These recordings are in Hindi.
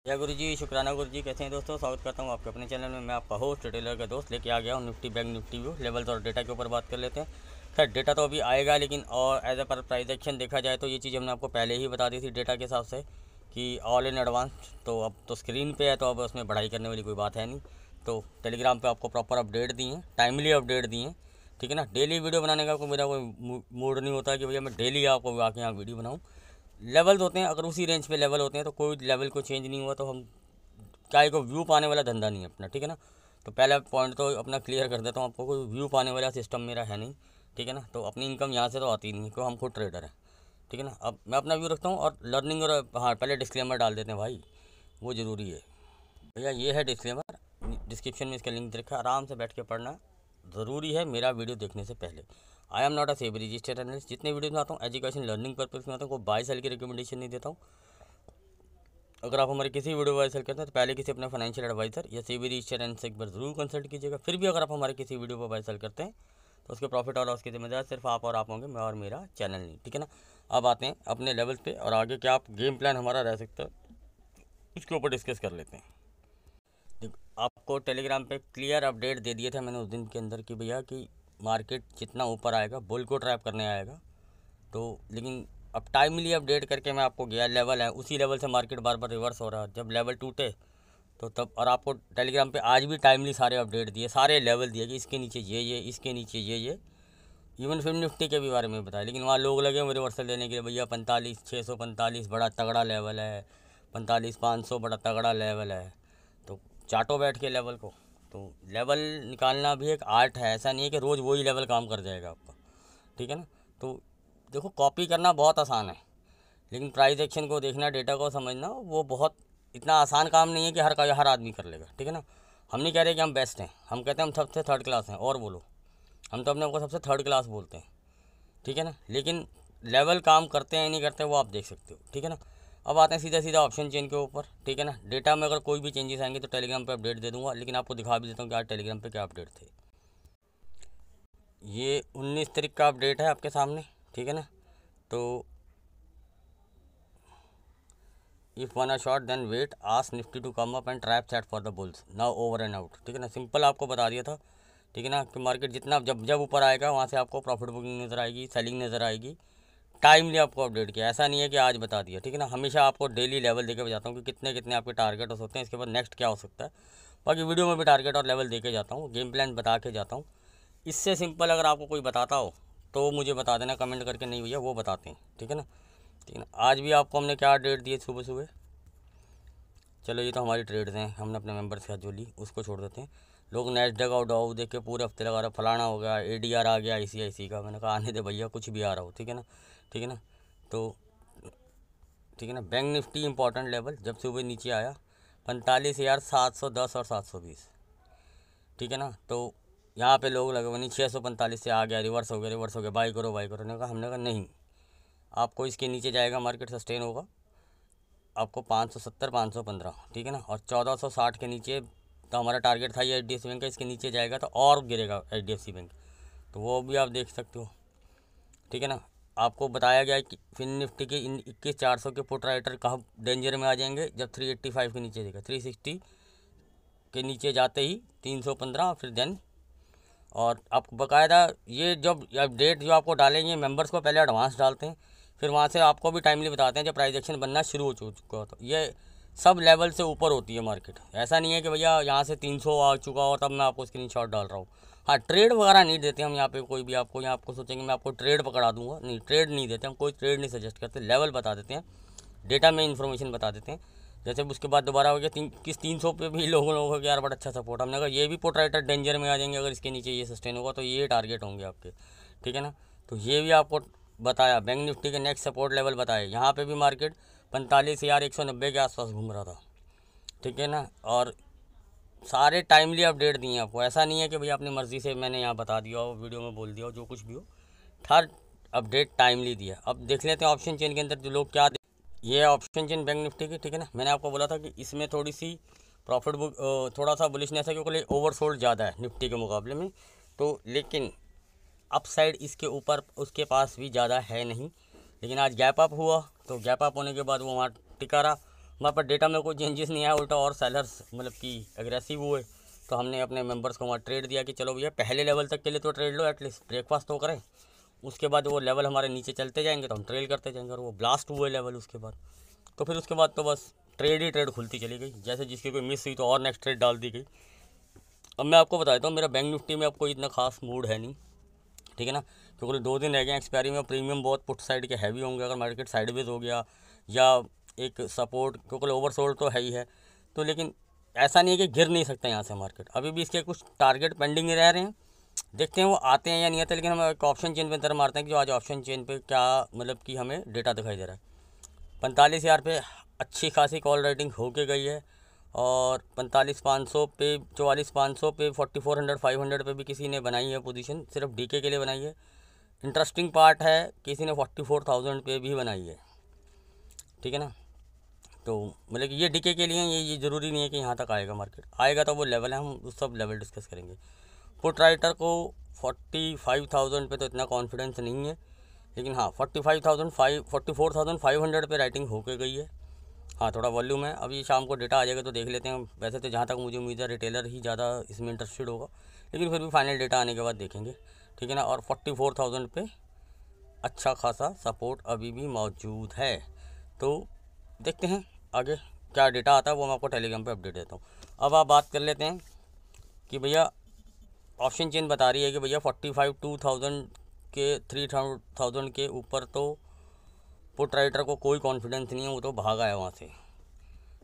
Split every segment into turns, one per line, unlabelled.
जय गुरु जी, शुक्राना गुरु जी। कैसे हैं दोस्तों? स्वागत करता हूं आपके अपने चैनल में। मैं आपका होस्ट टेलर का दोस्त लेके आ गया हूं Nifty bank Nifty view levels और डेटा के ऊपर बात कर लेते हैं। खैर डेटा तो अभी आएगा, लेकिन और एज ए पर प्राइस एक्शन देखा जाए तो ये चीज़ हमने आपको पहले ही बता दी थी डेटा के हिसाब से कि ऑल इन एडवांस। तो अब तो स्क्रीन पे है, तो अब उसमें बढ़ाई करने वाली कोई बात है नहीं। तो टेलीग्राम पे आपको प्रॉपर अपडेट दिए हैं, टाइमली अपडेट दिए हैं, ठीक है ना। डेली वीडियो बनाने का मेरा कोई मूड नहीं होता कि भैया मैं डेली आपको आके यहाँ वीडियो बनाऊँ। लेवल्स होते हैं, अगर उसी रेंज पे लेवल होते हैं तो कोई लेवल को चेंज नहीं हुआ तो हम क्या को व्यू पाने वाला धंधा नहीं है अपना, ठीक है ना। तो पहला पॉइंट तो अपना क्लियर कर देता हूँ आपको, कोई व्यू पाने वाला सिस्टम मेरा है नहीं, ठीक है ना। तो अपनी इनकम यहाँ से तो आती नहीं है क्योंकि हम खुद ट्रेडर हैं, ठीक है ना। अब मैं अपना व्यू रखता हूँ और लर्निंग और हाँ पहले डिस्क्लेमर डाल देते हैं भाई, वो ज़रूरी है भैया। ये है डिस्क्लेमर, डिस्क्रिप्शन में इसका लिंक दे रखा है, आराम से बैठ के पढ़ना ज़रूरी है मेरा वीडियो देखने से पहले। I am not a SEBI registered analyst. जितने वीडियो में आता हूँ एजुकेशन लर्निंग पर्पज़ में आता हूँ, कोई बाई साल की रिकमेंडेशन नहीं देता हूँ। अगर आप हमारे किसी वीडियो पर सेल करते हैं तो पहले किसी अपने फाइनेंशियल एडवाइजर या सेबी रजिस्टर्ड एनालिस्ट से एक बार जरूर कंसल्ट कीजिएगा। फिर भी अगर आप हमारे किसी वीडियो पर बाय सेल करते हैं तो उसके प्रॉफिट और लॉस की जिम्मेदार सिर्फ आप और आप होंगे, मैं और मेरा चैनल नहीं, ठीक है ना। अब आते हैं अपने लेवल पे और आगे क्या आप गेम प्लान हमारा रह सकता है उसके ऊपर डिस्कस कर लेते हैं। देखो आपको टेलीग्राम पे क्लियर अपडेट दे दिए थे मैंने उस दिन के अंदर कि भैया कि मार्केट जितना ऊपर आएगा बुल को ट्रैप करने आएगा। तो लेकिन अब टाइमली अपडेट करके मैं आपको गया लेवल है, उसी लेवल से मार्केट बार बार रिवर्स हो रहा है। जब लेवल टूटे तो तब, और आपको टेलीग्राम पे आज भी टाइमली सारे अपडेट दिए, सारे लेवल दिए कि इसके नीचे ये इसके नीचे ये इवन फिल्म निफ्टी के भी बारे में बताया। लेकिन वहाँ लोग लगे मुझे रिवर्सल देने के लिए, भैया 45,645 बड़ा तगड़ा लेवल है, 45,500 बड़ा तगड़ा लेवल है। तो चाटो बैठ के लेवल को। तो लेवल निकालना भी एक आर्ट है, ऐसा नहीं है कि रोज़ वही लेवल काम कर जाएगा आपका, ठीक है ना। तो देखो कॉपी करना बहुत आसान है, लेकिन प्राइस एक्शन को देखना, डेटा को समझना, वो बहुत इतना आसान काम नहीं है कि हर आदमी कर लेगा, ठीक है ना। हम नहीं कह रहे कि हम बेस्ट हैं, हम कहते हैं हम सबसे थर्ड क्लास हैं, और बोलो हम तो अपने को सबसे थर्ड क्लास बोलते हैं, ठीक है ना। लेकिन लेवल काम करते हैं नहीं करते वो आप देख सकते हो, ठीक है ना। अब आते हैं सीधा सीधा ऑप्शन चेन के ऊपर, ठीक है ना। डेटा में अगर कोई भी चेंजेस आएंगे तो टेलीग्राम पे अपडेट दे दूंगा, लेकिन आपको दिखा भी देता हूँ कि आज टेलीग्राम पे क्या अपडेट थे। ये 19 तारीख का अपडेट है आपके सामने, ठीक है ना। तो if one a short then wait ask Nifty to come up and trap set for the bulls now over and out, ठीक है ना। सिंपल आपको बता दिया था, ठीक है ना, कि मार्केट जितना जब जब ऊपर आएगा वहाँ से आपको प्रॉफिट बुकिंग नज़र आएगी, सेलिंग नज़र आएगी। टाइमली आपको अपडेट किया, ऐसा नहीं है कि आज बता दिया, ठीक है ना। हमेशा आपको डेली लेवल देके बताता हूँ कि कितने कितने आपके टारगेट हो सकते हैं, इसके बाद नेक्स्ट क्या हो सकता है। बाकी वीडियो में भी टारगेट और लेवल देके जाता हूँ, गेम प्लान बता के जाता हूँ। इससे सिंपल अगर आपको कोई बताता हो तो मुझे बता देना कमेंट करके, नहीं भैया वो बताते हैं, ठीक है ना। ठीक है ना। आज भी आपको हमने क्या डेट दी है सुबह सुबह, चलो ये तो हमारी ट्रेड्स हैं, हमने अपने मेंबर के साथ जो ली उसको छोड़ देते हैं। लोग नैस्डैक और डाउ देख के पूरे हफ्ते लगा रहे, फलाना हो गया, एडीआर आ गया आईसीआईसी का। मैंने कहा आने दे भैया, कुछ भी आ रहा हो, ठीक है ना, ठीक है ना। तो ठीक है ना। बैंक निफ्टी इंपॉर्टेंट लेवल जब सुबह नीचे आया 45,710 और 720, ठीक है ना। तो यहाँ पे लोग लगे वहीं 645 से आ गया, रिवर्स हो गया, बाई करो बाई करो। हमने कहा नहीं, आपको इसके नीचे जाएगा मार्केट, सस्टेन होगा आपको 570 515, ठीक है ना। और 1460 के नीचे तो हमारा टारगेट था ये HDFC बैंक का, इसके नीचे जाएगा तो और गिरेगा HDFC बैंक, तो वो भी आप देख सकते हो, ठीक है ना। आपको बताया गया है कि फिन निफ्टी के इन 21,400 के पुट राइटर कहाँ डेंजर में आ जाएंगे, जब 385 के नीचे देगा, 360 के नीचे जाते ही 315, फिर देन। और आपको बाकायदा ये जब अपडेट जो आपको डालेंगे मेंबर्स को पहले एडवांस डालते हैं, फिर वहाँ से आपको भी टाइमली बताते हैं जब प्राइस एक्शन बनना शुरू हो चुका हो। तो ये सब लेवल से ऊपर होती है मार्केट, ऐसा नहीं है कि भैया यहाँ से 300 आ चुका हो तब मैं आपको स्क्रीनशॉट डाल रहा हूँ। हाँ ट्रेड वगैरह नहीं देते हम यहाँ पे, कोई भी आपको यहाँ आपको सोचेंगे मैं आपको ट्रेड पकड़ा दूंगा, नहीं ट्रेड नहीं देते हम, कोई ट्रेड नहीं सजेस्ट करते, लेवल बता देते हैं, डेटा में इन्फॉर्मेशन बता देते हैं। जैसे उसके बाद दोबारा हो गया 300 पे भी लोगों को यार बड़ा अच्छा सपोर्ट, हमने कहा ये भी पुट राइटर डेंजर में आ जाएंगे अगर इसके नीचे ये सस्टेन होगा तो ये टारगेट होंगे आपके, ठीक है ना। तो ये भी आपको बताया, बैंक निफ्टी के नेक्स्ट सपोर्ट लेवल बताए, यहाँ पे भी मार्केट 45,190 के आसपास घूम रहा था, ठीक है ना। और सारे टाइमली अपडेट दिए आपको, ऐसा नहीं है कि भैया अपनी मर्ज़ी से मैंने यहाँ बता दिया हो, वीडियो में बोल दिया हो, जो कुछ भी हो, हर अपडेट टाइमली दिया। अब देख लेते हैं ऑप्शन चेन के अंदर जो लोग क्या, ये ऑप्शन चेन बैंक निफ्टी की, ठीक है ना। मैंने आपको बोला था कि इसमें थोड़ी सी प्रॉफिट बुक, थोड़ा सा बुलिशनेस है क्योंकि ओवरसोल्ड ज़्यादा है निफ्टी के मुकाबले में, तो लेकिन अपसाइड इसके ऊपर उसके पास भी ज़्यादा है नहीं। लेकिन आज गैप अप हुआ, तो गैप अप होने के बाद वो वहाँ टिका रहा, हमारे पास डेटा में कोई चेंजेस नहीं आया, उल्टा और सेलर्स मतलब कि एग्रेसिव हुए। तो हमने अपने मेंबर्स को वहाँ ट्रेड दिया कि चलो भैया पहले लेवल तक के लिए तो ट्रेड लो, एटलीस्ट ब्रेकफास्ट तो करें। उसके बाद वो लेवल हमारे नीचे चलते जाएंगे तो हम ट्रेल करते जाएंगे, और वो ब्लास्ट हुए लेवल उसके बाद। तो फिर उसके बाद तो बस ट्रेड ही ट्रेड खुलती चली गई, जैसे जिसकी कोई मिस हुई तो और नेक्स्ट ट्रेड डाल दी गई। अब मैं आपको बता देता हूँ, मेरा बैंक निफ्टी में अब कोई इतना खास मूड है नहीं, ठीक है ना, क्योंकि 2 दिन रह गए एक्सपायरी में। प्रीमियम बहुत पुट साइड के हैवी होंगे अगर मार्केट साइडवेज हो गया, या एक सपोर्ट, क्योंकि ओवरसोल्ड तो है ही है। तो लेकिन ऐसा नहीं है कि गिर नहीं सकता यहाँ से मार्केट, अभी भी इसके कुछ टारगेट पेंडिंग रह रहे हैं, देखते हैं वो आते हैं या नहीं आते। लेकिन हम एक ऑप्शन चेन पे नजर मारते हैं कि जो आज ऑप्शन चेन पे क्या मतलब कि हमें डेटा दिखाई दे रहा है। 45,000 पे अच्छी खासी कॉल राइटिंग होके गई है, और 45,500 पे, 44,500 पे, 4400 500 पे भी किसी ने बनाई है पोजीशन, सिर्फ डीके के लिए बनाई है। इंटरेस्टिंग पार्ट है किसी ने 44,000 पे भी बनाई है, ठीक है ना। तो मतलब कि ये डीके के लिए, ये ज़रूरी नहीं है कि यहाँ तक आएगा मार्केट, आएगा तो वो लेवल है, हम उस सब लेवल डिस्कस करेंगे। पुट राइटर को 45,000 पे तो इतना कॉन्फिडेंस नहीं है, लेकिन हाँ 44,500 पे राइटिंग होके गई है। हाँ थोड़ा वॉल्यूम है, अभी शाम को डेटा आ जाएगा तो देख लेते हैं। वैसे तो जहाँ तक मुझे उम्मीद है रिटेलर ही ज़्यादा इसमें इंटरेस्टेड होगा, लेकिन फिर भी फाइनल डेटा आने के बाद देखेंगे, ठीक है ना। और 44,000 पे अच्छा खासा सपोर्ट अभी भी मौजूद है, तो देखते हैं आगे क्या डेटा आता है, वो मैं आपको टेलीग्राम पे अपडेट देता हूँ। अब आप बात कर लेते हैं कि भैया ऑप्शन चेन बता रही है कि भैया 45,200 के 3,000 के ऊपर तो पुट राइटर को कोई कॉन्फिडेंस नहीं है, वो तो भागा है वहाँ से,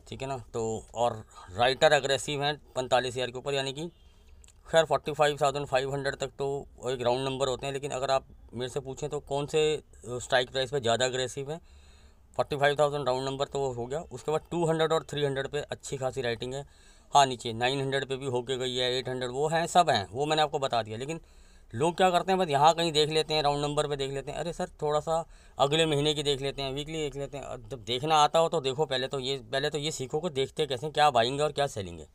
ठीक है ना। तो और राइटर अग्रेसिव हैं 45,000 के ऊपर, यानी कि खैर 45,500 तक तो एक राउंड नंबर होते हैं, लेकिन अगर आप मेरे से पूछें तो कौन से स्ट्राइक प्राइस पे ज़्यादा अग्रेसिव है, 45,000 राउंड नंबर तो वो हो गया। उसके बाद 200 और 300 पे अच्छी खासी राइटिंग है। हाँ नीचे 900 पे भी होके गई है, 800 वो हैं, सब हैं, वो मैंने आपको बता दिया। लेकिन लोग क्या करते हैं, बस यहाँ कहीं देख लेते हैं, राउंड नंबर पे देख लेते हैं, अरे सर थोड़ा सा अगले महीने की देख लेते हैं, वीकली देख लेते हैं। अब जब देखना आता हो तो देखो, पहले तो ये सीखो कि देखते कैसे, क्या बाइंगे और क्या सेलिंग है,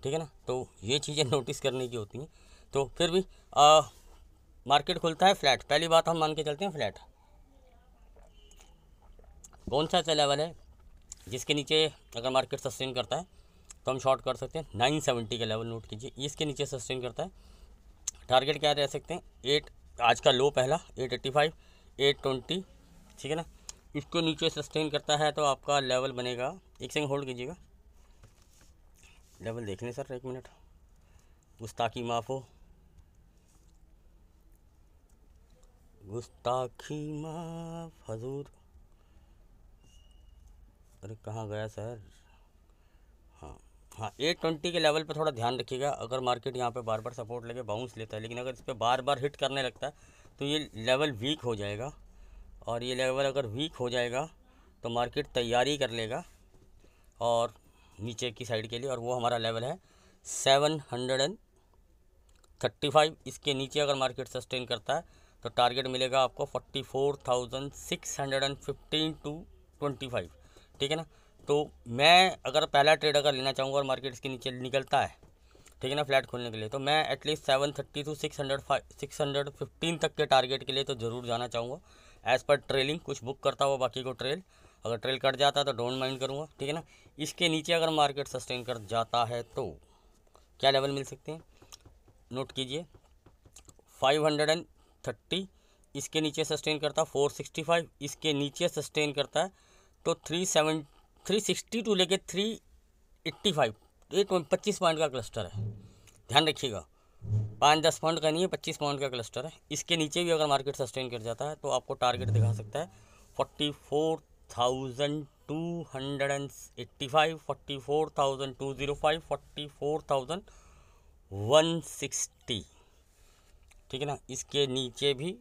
ठीक है ना। तो ये चीज़ें नोटिस करने की होती हैं। तो फिर भी मार्केट खुलता है फ्लैट, पहली बात हम मान के चलते हैं फ्लैट। कौन सा लेवल है जिसके नीचे अगर मार्केट सस्टेन करता है तो हम शॉर्ट कर सकते हैं, 970 का लेवल नोट कीजिए, इसके नीचे सस्टेन करता है, टारगेट क्या रह सकते हैं 8, आज का लो पहला 885, 820, ठीक है ना। इसके नीचे सस्टेन करता है तो आपका लेवल बनेगा, एक सेकंड होल्ड कीजिएगा, लेवल देख लें सर, 1 मिनट, गुस्ताखी माफ़ हो, गुस्ताखी माफ हजूर, अरे कहाँ गया सर। हाँ 820 के लेवल पे थोड़ा ध्यान रखिएगा। अगर मार्केट यहाँ पे बार बार सपोर्ट लेके बाउंस लेता है, लेकिन अगर इस पर बार बार हिट करने लगता है तो ये लेवल वीक हो जाएगा, और ये लेवल अगर वीक हो जाएगा तो मार्केट तैयारी कर लेगा और नीचे की साइड के लिए, और वो हमारा लेवल है 735। इसके नीचे अगर मार्केट सस्टेन करता है तो टारगेट मिलेगा आपको 44,615 टू 25, ठीक है ना। तो मैं अगर पहला ट्रेड अगर लेना चाहूँगा और मार्केट इसके नीचे निकलता है, ठीक है ना, फ्लैट खोलने के लिए, तो मैं एटलीस्ट 730 टू 615 तक के टारगेट के लिए तो ज़रूर जाना चाहूँगा, एज़ पर ट्रेलिंग। कुछ बुक करता हुआ बाकी को ट्रेल, अगर ट्रेल कट जाता है तो डोंट माइंड करूँगा, ठीक है ना। इसके नीचे अगर मार्केट सस्टेन कर जाता है तो क्या लेवल मिल सकते हैं, नोट कीजिए 530, इसके नीचे सस्टेन करता है 465, इसके नीचे सस्टेन करता है तो 360 टू लेके 385, ये 25 पॉइंट का क्लस्टर है, ध्यान रखिएगा, 5-10 पॉइंट का नहीं है, 25 पॉइंट का क्लस्टर है। इसके नीचे भी अगर मार्केट सस्टेन कर जाता है तो आपको टारगेट दिखा सकता है 44,285, 44,205, 44,160, ठीक है ना। इसके नीचे भी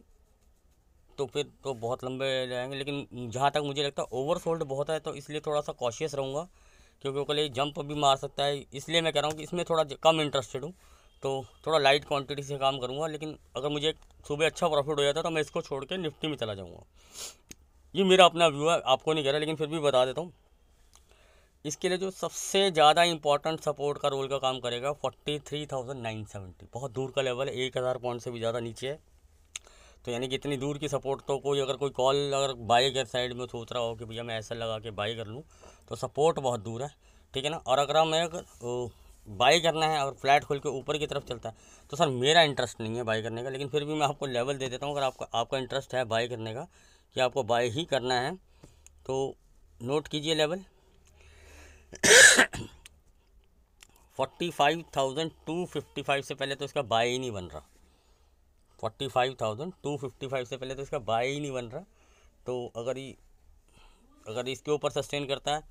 तो फिर तो बहुत लंबे जाएंगे, लेकिन जहाँ तक मुझे लगता है ओवरसोल्ड बहुत है, तो इसलिए थोड़ा सा कॉशियस रहूँगा, क्योंकि वो कल जंप भी मार सकता है। इसलिए मैं कह रहा हूँ कि इसमें थोड़ा कम इंटरेस्टेड हूँ, तो थोड़ा लाइट क्वांटिटी से काम करूँगा। लेकिन अगर मुझे सुबह अच्छा प्रॉफिट हो जाता तो मैं इसको छोड़ के निफ्टी में चला जाऊँगा। ये मेरा अपना व्यू है, आपको नहीं कह रहा, लेकिन फिर भी बता देता हूँ। इसके लिए जो सबसे ज़्यादा इंपॉर्टेंट सपोर्ट का रोल का काम करेगा 43,970, बहुत दूर का लेवल है, 1,000 पॉइंट से भी ज़्यादा नीचे है। तो यानी कि इतनी दूर की सपोर्ट तो कोई कॉल अगर बाई के साइड में सोच रहा हो कि भैया मैं ऐसा लगा के बाई कर लूँ, तो सपोर्ट बहुत दूर है, ठीक है ना। और अगर मैं बाई करना है, अगर फ्लैट खोल के ऊपर की तरफ चलता है, तो सर मेरा इंटरेस्ट नहीं है बाई करने का, लेकिन फिर भी मैं आपको लेवल दे देता हूँ। अगर आपका इंटरेस्ट है बाई करने का, कि आपको बाई ही करना है, तो नोट कीजिए लेवल 45,255 से पहले तो इसका बाई ही नहीं बन रहा। 45,255 से पहले तो इसका बाई ही नहीं बन रहा। तो अगर इसके ऊपर सस्टेन करता है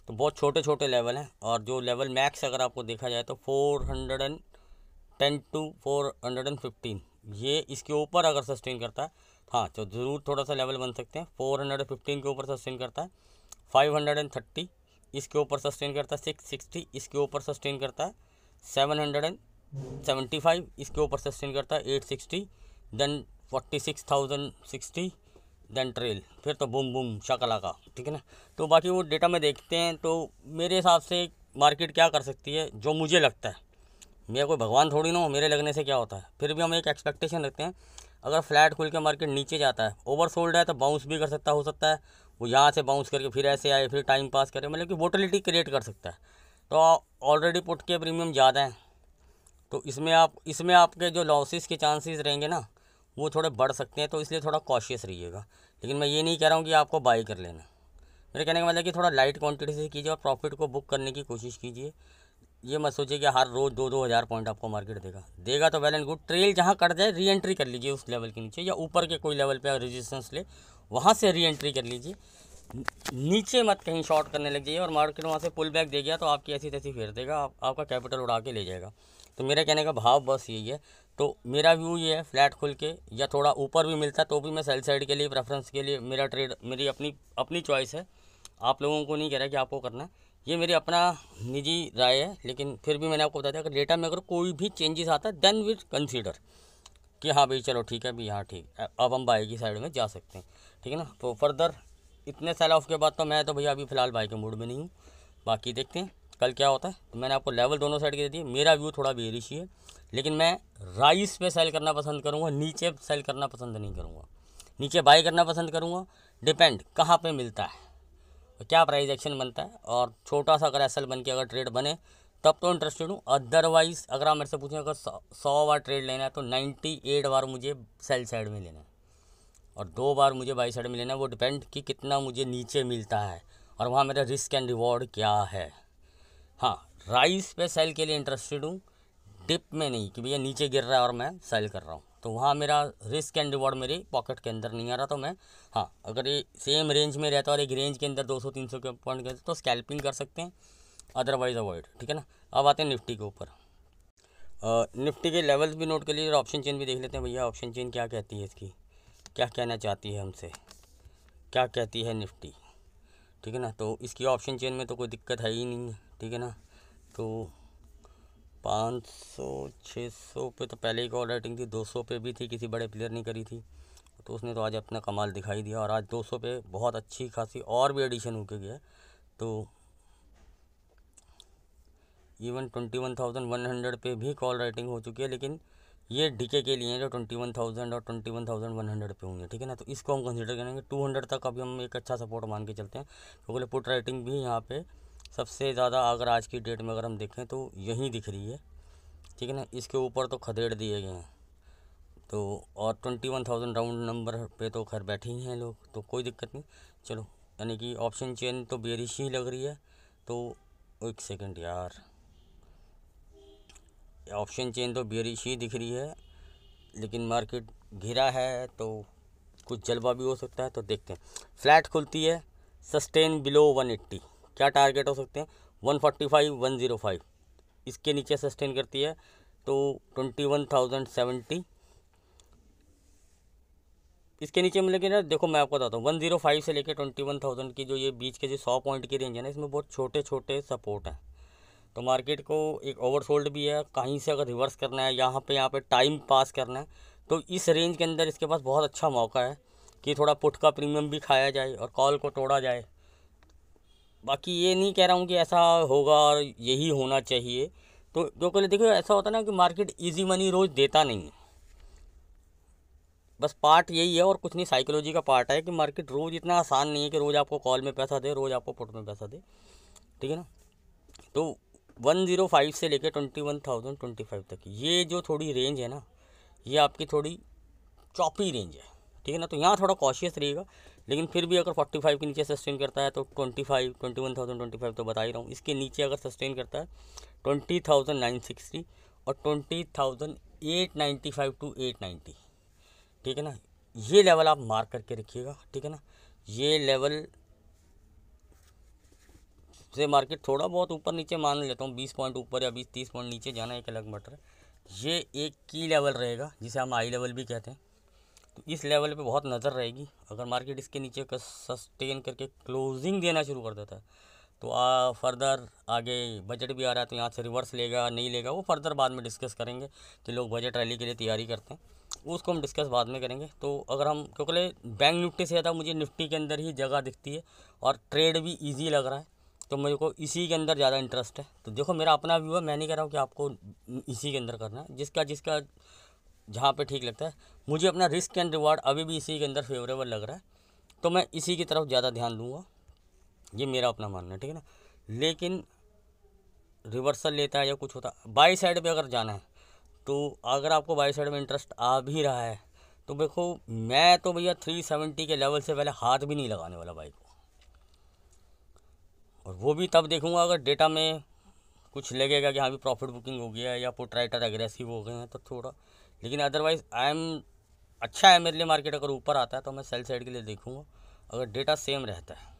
तो बहुत छोटे छोटे लेवल हैं, और जो लेवल मैक्स अगर आपको देखा जाए तो 410 टू 415, ये इसके ऊपर अगर सस्टेन करता है, हाँ, तो ज़रूर थोड़ा सा लेवल बन सकते हैं। 415 के ऊपर सस्टेन करता है, 530 इसके ऊपर सस्टेन करता है, 660 इसके ऊपर सस्टेन करता है, 775 इसके ऊपर सस्टेन करता है, 860, देन 46,060, देन ट्रेल, फिर तो बूम बूम शाकलाका, ठीक है ना। तो बाकी वो डेटा में देखते हैं। तो मेरे हिसाब से मार्केट क्या कर सकती है, जो मुझे लगता है, मेरा कोई भगवान थोड़ी ना हो, मेरे लगने से क्या होता है, फिर भी हम एक एक्सपेक्टेशन रखते हैं। अगर फ्लैट खुल के मार्केट नीचे जाता है, ओवर सोल्ड है, तो बाउंस भी कर सकता, हो सकता है वो यहाँ से बाउंस करके फिर ऐसे आए, फिर टाइम पास करे, मतलब कि वोटिलिटी क्रिएट कर सकता है। तो ऑलरेडी पुट के प्रीमियम ज़्यादा हैं, तो इसमें आपके जो लॉसेस के चांसेस रहेंगे ना, वो थोड़े बढ़ सकते हैं। तो इसलिए थोड़ा कॉशियस रहिएगा। लेकिन मैं ये नहीं कह रहा हूँ कि आपको बाई कर लेना। मेरे कहने का मतलब कि थोड़ा लाइट क्वांटिटी से कीजिए और प्रॉफिट को बुक करने की कोशिश कीजिए। ये मत सोचिए कि हर रोज़ 2-2 हज़ार पॉइंट आपको मार्केट देगा तो वेल एंड गुड। ट्रेल जहाँ कट जाए री एंट्री कर लीजिए उस लेवल के नीचे, या ऊपर के कोई लेवल पे रेजिस्टेंस ले, वहाँ से री एंट्री कर लीजिए। नीचे मत कहीं शॉर्ट करने लग जाइए, और मार्केट वहाँ से पुल बैक दे गया तो आपकी ऐसी तैसी फेर देगा, आपका कैपिटल उड़ा के ले जाएगा। तो मेरे कहने का भाव बस यही है। तो मेरा व्यू ये है, फ्लैट खुल के या थोड़ा ऊपर भी मिलता तो भी मैं सेल साइड के लिए प्रेफरेंस के लिए, मेरा ट्रेड मेरी अपनी चॉइस है। आप लोगों को नहीं कह रहा कि आपको करना है, ये मेरी अपना निजी राय है। लेकिन फिर भी मैंने आपको बता दिया, अगर डेटा में अगर कोई भी चेंजेस आता है देन विल कंसीडर कि हाँ भाई चलो ठीक है भी, हाँ ठीक, अब हम बाई की साइड में जा सकते हैं, ठीक है ना। तो फर्दर इतने सेल ऑफ के बाद तो मैं तो भैया अभी फ़िलहाल बाई के मूड में नहीं हूँ। बाकी देखते हैं कल क्या होता है। तो मैंने आपको लेवल दोनों साइड के दे दिए। मेरा व्यू थोड़ा बेरिश ही है, लेकिन मैं राइस पे सेल करना पसंद करूँगा, नीचे सेल करना पसंद नहीं करूँगा। नीचे बाई करना पसंद करूँगा, डिपेंड कहाँ पे मिलता है, क्या प्राइस एक्शन बनता है, और छोटा सा अगर एसएल बन के अगर ट्रेड बने तब तो इंटरेस्टेड हूँ। अदरवाइज़ अगर आप मेरे से पूछें अगर 100 बार ट्रेड लेना है तो 98 बार मुझे सेल साइड में लेना है और 2 बार मुझे बाई साइड में लेना है। वो डिपेंड कि कितना मुझे नीचे मिलता है और वहाँ मेरा रिस्क एंड रिवॉर्ड क्या है। हाँ, राइस पे सेल के लिए इंटरेस्टेड हूँ, डिप में नहीं कि भैया नीचे गिर रहा है और मैं सेल कर रहा हूँ, तो वहाँ मेरा रिस्क एंड रिवॉर्ड मेरे पॉकेट के अंदर नहीं आ रहा। तो मैं, हाँ, अगर ये सेम रेंज में रहता और एक रेंज के अंदर 200-300 के पॉइंट के तो स्कैल्पिंग कर सकते हैं, अदरवाइज अवॉइड, ठीक है ना। अब आते हैं निफ्टी के ऊपर। निफ्टी के लेवल्स भी नोट कर लीजिए और ऑप्शन चेन भी देख लेते हैं भैया ऑप्शन चेन क्या कहती है, इसकी क्या कहना चाहती है हमसे, क्या कहती है निफ्टी, ठीक है ना। तो इसकी ऑप्शन चेन में तो कोई दिक्कत है ही नहीं है, ठीक है ना। तो 500-600 पे तो पहले ही कॉल राइटिंग थी, 200 पे भी थी, किसी बड़े प्लेयर नहीं करी थी, तो उसने तो आज अपना कमाल दिखाई दिया और आज 200 पे बहुत अच्छी खासी और भी एडिशन होके गया। तो इवन 21,100 पे भी कॉल राइटिंग हो चुकी है, लेकिन ये डीके के लिए जो 21,000 और 21,100 पे होंगे, ठीक है ना। तो इसको हम कंसीडर करेंगे 200 तक अभी हम एक अच्छा सपोर्ट मान के चलते हैं, क्योंकि पुट राइटिंग भी यहाँ पे सबसे ज़्यादा अगर आज की डेट में अगर हम देखें तो यहीं दिख रही है, ठीक है ना। इसके ऊपर तो खदेड़ दिए गए हैं, तो और 21,000 राउंड नंबर पे तो खैर बैठे ही हैं लोग, तो कोई दिक्कत नहीं। चलो, यानी कि ऑप्शन चेन तो बेरिश ही लग रही है। तो एक सेकंड यार, ऑप्शन चेन तो बेरिश ही दिख रही है, लेकिन मार्केट घिरा है तो कुछ जलवा भी हो सकता है। तो देखते हैं, फ्लैट खुलती है, सस्टेन बिलो 180, क्या टारगेट हो सकते हैं 145, 105, इसके नीचे सस्टेन करती है तो 21,070, इसके नीचे मतलब कि ना देखो मैं आपको बताता हूँ 105 से लेकर 21,000 की जो ये बीच के जो 100 पॉइंट की रेंज है ना, इसमें बहुत छोटे छोटे सपोर्ट हैं। तो मार्केट को एक ओवरसोल्ड भी है, कहीं से अगर रिवर्स करना है यहाँ पे टाइम पास करना है तो इस रेंज के अंदर इसके पास बहुत अच्छा मौका है कि थोड़ा पुट का प्रीमियम भी खाया जाए और कॉल को तोड़ा जाए। बाकी ये नहीं कह रहा हूँ कि ऐसा होगा और यही होना चाहिए, तो क्योंकि देखो ऐसा होता है ना कि मार्केट इजी मनी रोज़ देता नहीं है। बस पार्ट यही है और कुछ नहीं, साइकोलॉजी का पार्ट है कि मार्केट रोज़ इतना आसान नहीं है कि रोज़ आपको कॉल में पैसा दे, रोज़ आपको पुट में पैसा दे, ठीक है ना। तो 105 से लेकर 21,025 तक ये जो थोड़ी रेंज है ना, ये आपकी थोड़ी चॉपी रेंज है, ठीक है ना। तो यहाँ थोड़ा कॉशियस रहिएगा, लेकिन फिर भी अगर 45 के नीचे सस्टेन करता है तो 21,025 तो बता ही रहा हूँ। इसके नीचे अगर सस्टेन करता है 20,960 और 20,895 टू 890, ठीक है ना। ये लेवल आप मार्क करके रखिएगा, ठीक है ना। ये लेवल से मार्केट थोड़ा बहुत ऊपर नीचे मान लेता हूँ, 20 पॉइंट ऊपर या 20-30 पॉइंट नीचे जाना एक अलग मैटर है। ये एक की लेवल रहेगा जिसे हम आई लेवल भी कहते हैं। तो इस लेवल पे बहुत नज़र रहेगी। अगर मार्केट इसके नीचे का सस्टेन करके क्लोजिंग देना शुरू कर देता है तो फर्दर आगे बजट भी आ रहा है तो यहाँ से रिवर्स लेगा नहीं लेगा वो फर्दर बाद में डिस्कस करेंगे कि लोग बजट रैली के लिए तैयारी करते हैं, उसको हम डिस्कस बाद में करेंगे। तो अगर हम क्योंकि बैंक निफ्टी से ज़्यादा मुझे निफ्टी के अंदर ही जगह दिखती है और ट्रेड भी ईजी लग रहा है, तो मेरे को इसी के अंदर ज़्यादा इंटरेस्ट है। तो देखो मेरा अपना व्यू है, मैं नहीं कह रहा हूँ कि आपको इसी के अंदर करना है, जिसका जिसका जहाँ पे ठीक लगता है। मुझे अपना रिस्क एंड रिवार्ड अभी भी इसी के अंदर फेवरेबल लग रहा है, तो मैं इसी की तरफ ज़्यादा ध्यान दूंगा, ये मेरा अपना मानना है, ठीक है ना। लेकिन रिवर्सल लेता है या कुछ होता, बाई साइड पे अगर जाना है तो अगर आपको बाई साइड में इंटरेस्ट आ भी रहा है तो देखो मैं तो भैया 370 के लेवल से पहले हाथ भी नहीं लगाने वाला बाई को, और वो भी तब देखूंगा अगर डेटा में कुछ लगेगा कि हाँ भी प्रॉफिट बुकिंग हो गया है या पुट राइटर एग्रेसिव हो गए हैं तो थोड़ा, लेकिन अदरवाइज़ आई एम अच्छा है मेरे लिए। मार्केट अगर ऊपर आता है तो मैं सेल साइड के लिए देखूंगा अगर डेटा सेम रहता है,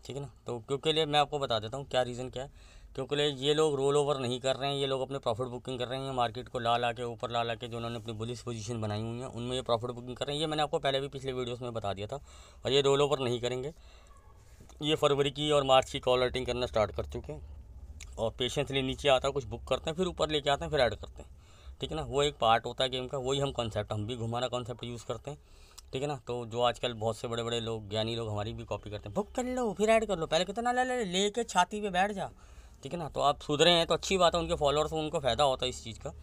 ठीक है ना। तो क्योंकि लिए मैं आपको बता देता हूँ क्या रीज़न क्या है, क्योंकि ये लोग रोल ओवर नहीं कर रहे हैं, ये लोग अपने प्रॉफिट बुकिंग कर रहे हैं मार्केट को ला के ऊपर ला के जो उन्होंने अपनी बुलिश पोजीशन बनाई हुई है उनमें ये प्रॉफिट बुकिंग कर रहे हैं। ये मैंने आपको पहले भी पिछले वीडियोस में बता दिया था, और ये रोल ओवर नहीं करेंगे। ये फरवरी की और मार्च की कॉल राइटिंग करना स्टार्ट कर चुके हैं और पेशेंसली नीचे आता है, कुछ बुक करते हैं, फिर ऊपर लेके आते हैं, फिर ऐड करते हैं, ठीक है ना। वो एक पार्ट होता है गेम का, वही हम कॉन्सेप्ट हम भी घुमाना कॉन्सेप्ट यूज़ करते हैं, ठीक है ना। तो जो आजकल बहुत से बड़े बड़े लोग ज्ञानी लोग हमारी भी कॉपी करते हैं, बुक कर लो फिर ऐड कर लो, पहले कितना ले के छाती पे बैठ जा, ठीक है ना। तो आप सुधरे हैं तो अच्छी बात है, उनके फॉलोअर्स को उनको फ़ायदा होता है इस चीज़ का,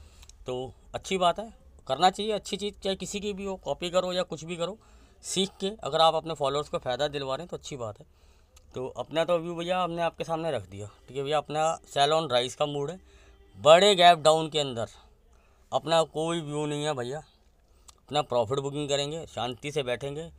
तो अच्छी बात है, करना चाहिए अच्छी चीज़, चाहे किसी की भी हो, कॉपी करो या कुछ भी करो, सीख के अगर आप अपने फॉलोअर्स को फ़ायदा दिलवा रहे हैं तो अच्छी बात है। तो अपना तो व्यू भैया हमने आपके सामने रख दिया, ठीक है भैया। अपना सेल ऑन राइस का मूड है, बड़े गैप डाउन के अंदर अपना कोई व्यू नहीं है भैया। अपना प्रॉफिट बुकिंग करेंगे, शांति से बैठेंगे,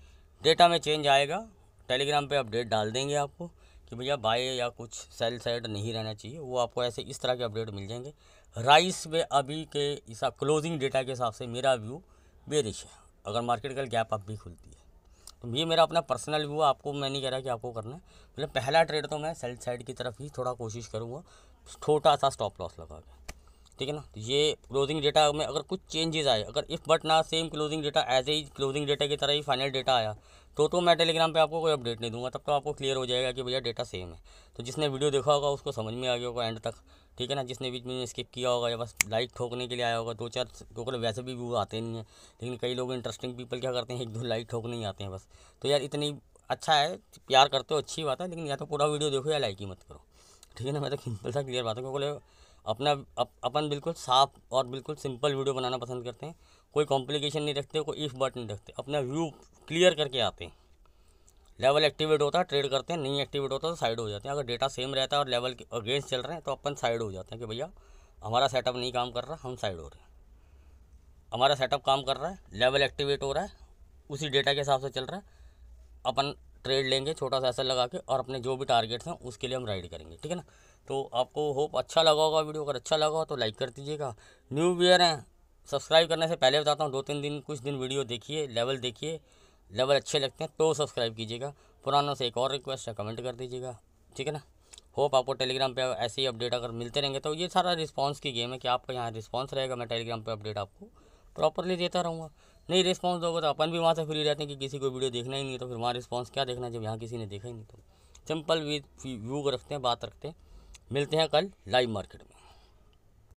डेटा में चेंज आएगा, टेलीग्राम पे अपडेट डाल देंगे आपको कि भैया बाय या कुछ सेल साइड नहीं रहना चाहिए, वो आपको ऐसे इस तरह के अपडेट मिल जाएंगे। राइस में अभी के हिसाब क्लोजिंग डेटा के हिसाब से मेरा व्यू बेरिश है, अगर मार्केट का गैप अप भी खुलती है तो ये मेरा अपना पर्सनल व्यू है, आपको मैं नहीं कह रहा कि आपको करना है। मतलब पहला ट्रेड तो मैं सेल साइड की तरफ ही थोड़ा कोशिश करूँगा, छोटा सा स्टॉप लॉस लगा के, ठीक है ना। तो ये क्लोजिंग डेटा में अगर कुछ चेंजेस आए, अगर इफ़ बट ना same closing data as a closing data की तरह ही फाइनल डेटा आया तो मैं टेलीग्राम पे आपको कोई अपडेट नहीं दूंगा, तब तो आपको क्लियर हो जाएगा कि भैया डेटा सेम है। तो जिसने वीडियो देखा होगा उसको समझ में आ गया होगा एंड तक, ठीक है ना। जिसने बीच में स्किप किया होगा या बस लाइक ठोकने के लिए आया होगा, 2-4, क्योंकि वैसे भी व्यू आते नहीं हैं, लेकिन कई लोग इंटरेस्टिंग पीपल क्या करते हैं 1-2 लाइक ठोकने ही आते हैं बस। तो यार इतनी अच्छा है, प्यार करते हो अच्छी बात है, लेकिन या तो पूरा वीडियो देखो या लाइक ही मत करो, ठीक है ना। मैं तो सिंपल सा क्लियर बात है, क्योंकि अपना अपन बिल्कुल साफ और बिल्कुल सिंपल वीडियो बनाना पसंद करते हैं, कोई कॉम्प्लिकेशन नहीं रखते, कोई इफ़ बट नहीं रखते, अपना व्यू क्लियर करके आते हैं। लेवल एक्टिवेट होता है ट्रेड करते हैं, नहीं एक्टिवेट होता तो साइड हो जाते हैं। अगर डेटा सेम रहता है और लेवल के अगेंस्ट चल रहे हैं तो अपन साइड हो जाते हैं कि भैया हमारा सेटअप नहीं काम कर रहा, हम साइड हो रहे हैं। हमारा सेटअप काम कर रहा है, लेवल एक्टिवेट हो रहा है, उसी डेटा के हिसाब से चल रहा है, अपन ट्रेड लेंगे छोटा सा ऐसा लगा के और अपने जो भी टारगेट्स हैं उसके लिए हम राइड करेंगे, ठीक है ना। तो आपको होप अच्छा लगा होगा वीडियो, अगर अच्छा लगा हो तो लाइक कर दीजिएगा। न्यू व्यूअर हैं, सब्सक्राइब करने से पहले बताता हूँ 2-3 दिन कुछ दिन वीडियो देखिए, लेवल देखिए, लेवल अच्छे लगते हैं तो सब्सक्राइब कीजिएगा। पुरानों से एक और रिक्वेस्ट है, कमेंट कर दीजिएगा, ठीक है ना। होप आपको टेलीग्राम पे ऐसे ही अपडेट अगर मिलते रहेंगे, तो ये सारा रिस्पांस की गेम है कि आपका यहाँ रिस्पांस रहेगा, मैं टेलीग्राम पे अपडेट आपको प्रॉपरली देता रहूँगा। नहीं रिस्पांस दोगे तो अपन भी वहाँ से फ्री रहते हैं कि किसी को वीडियो देखना ही नहीं, तो फिर वहाँ रिस्पांस क्या देखना जब यहाँ किसी ने देखा ही नहीं। तो सिंपल व्यू रखते हैं, बात रखते हैं। मिलते हैं कल लाइव मार्केट में।